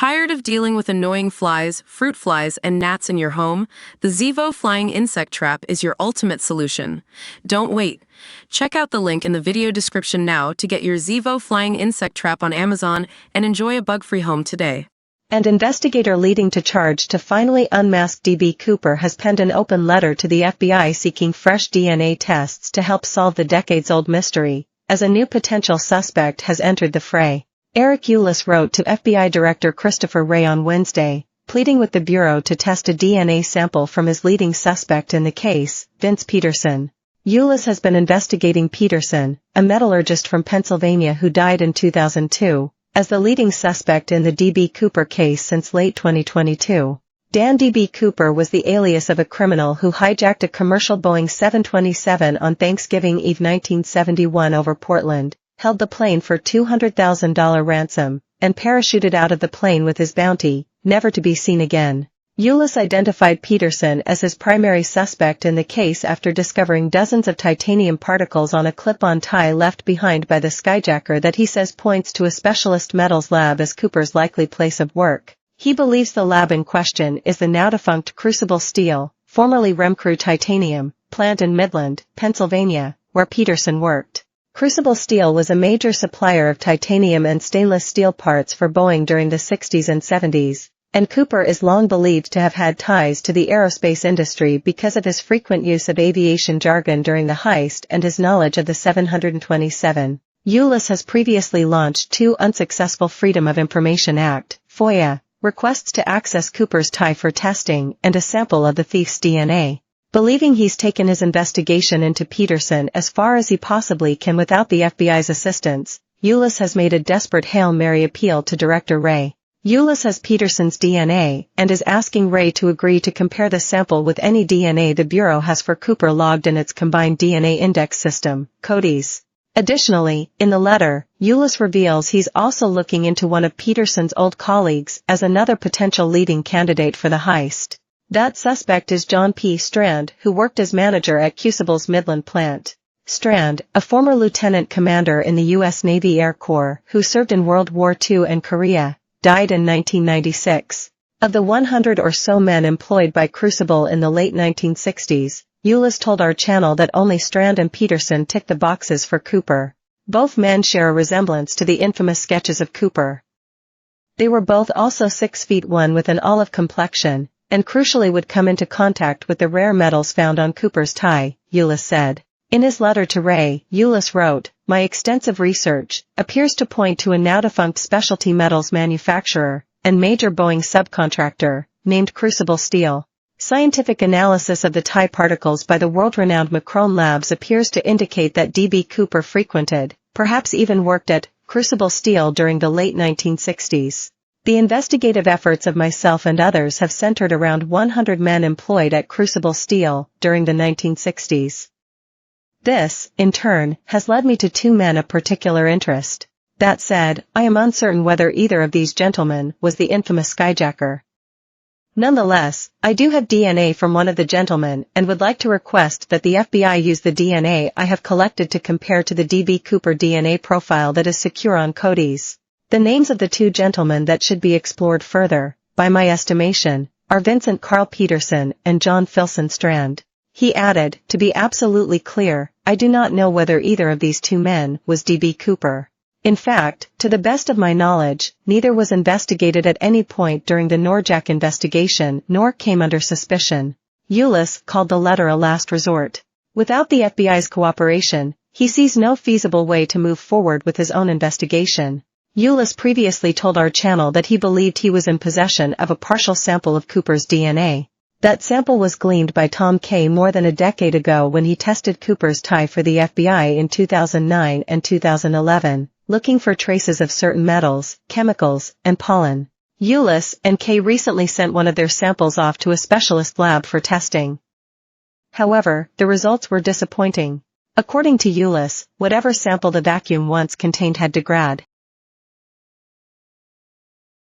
Tired of dealing with annoying flies, fruit flies, and gnats in your home? The Zevo Flying Insect Trap is your ultimate solution. Don't wait. Check out the link in the video description now to get your Zevo Flying Insect Trap on Amazon and enjoy a bug-free home today. And investigator leading to charge to finally unmask D.B. Cooper has penned an open letter to the FBI seeking fresh DNA tests to help solve the decades-old mystery, as a new potential suspect has entered the fray. Eric Ulis wrote to FBI Director Christopher Wray on Wednesday, pleading with the Bureau to test a DNA sample from his leading suspect in the case, Vince Peterson. Ulis has been investigating Peterson, a metallurgist from Pennsylvania who died in 2002, as the leading suspect in the D.B. Cooper case since late 2022. Dan D.B. Cooper was the alias of a criminal who hijacked a commercial Boeing 727 on Thanksgiving Eve 1971 over Portland, held the plane for $200,000 ransom, and parachuted out of the plane with his bounty, never to be seen again. Ulis identified Peterson as his primary suspect in the case after discovering dozens of titanium particles on a clip-on tie left behind by the skyjacker that he says points to a specialist metals lab as Cooper's likely place of work. He believes the lab in question is the now-defunct Crucible Steel, formerly Remcrew Titanium, plant in Midland, Pennsylvania, where Peterson worked. Crucible Steel was a major supplier of titanium and stainless steel parts for Boeing during the 60s and 70s, and Cooper is long believed to have had ties to the aerospace industry because of his frequent use of aviation jargon during the heist and his knowledge of the 727. Ulis has previously launched two unsuccessful Freedom of Information Act (FOIA) requests to access Cooper's tie for testing and a sample of the thief's DNA. Believing he's taken his investigation into Peterson as far as he possibly can without the FBI's assistance, Ulis has made a desperate Hail Mary appeal to Director Wray. Ulis has Peterson's DNA and is asking Wray to agree to compare the sample with any DNA the Bureau has for Cooper logged in its Combined DNA Index System, CODIS. Additionally, in the letter, Ulis reveals he's also looking into one of Peterson's old colleagues as another potential leading candidate for the heist. That suspect is John P. Strand, who worked as manager at Crucible's Midland plant. Strand, a former lieutenant commander in the U.S. Navy Air Corps who served in World War II and Korea, died in 1996. Of the 100 or so men employed by Crucible in the late 1960s, Ulis told our channel that only Strand and Peterson ticked the boxes for Cooper. Both men share a resemblance to the infamous sketches of Cooper. They were both also 6'1" with an olive complexion, and crucially would come into contact with the rare metals found on Cooper's tie, Ulis said. In his letter to Wray, Ulis wrote, "My extensive research appears to point to a now-defunct specialty metals manufacturer and major Boeing subcontractor, named Crucible Steel. Scientific analysis of the tie particles by the world-renowned Macron Labs appears to indicate that D.B. Cooper frequented, perhaps even worked at, Crucible Steel during the late 1960s. The investigative efforts of myself and others have centered around 100 men employed at Crucible Steel during the 1960s. This, in turn, has led me to two men of particular interest. That said, I am uncertain whether either of these gentlemen was the infamous skyjacker. Nonetheless, I do have DNA from one of the gentlemen and would like to request that the FBI use the DNA I have collected to compare to the D.B. Cooper DNA profile that is secure on CODIS. The names of the two gentlemen that should be explored further, by my estimation, are Vincent Carl Peterson and John Filson Strand." He added, "To be absolutely clear, I do not know whether either of these two men was D.B. Cooper. In fact, to the best of my knowledge, neither was investigated at any point during the Norjack investigation nor came under suspicion." Ulis called the letter a last resort. Without the FBI's cooperation, he sees no feasible way to move forward with his own investigation. Ulis previously told our channel that he believed he was in possession of a partial sample of Cooper's DNA. That sample was gleaned by Tom Kay more than a decade ago when he tested Cooper's tie for the FBI in 2009 and 2011, looking for traces of certain metals, chemicals, and pollen. Ulis and Kay recently sent one of their samples off to a specialist lab for testing. However, the results were disappointing. According to Ulis, whatever sample the vacuum once contained had degraded.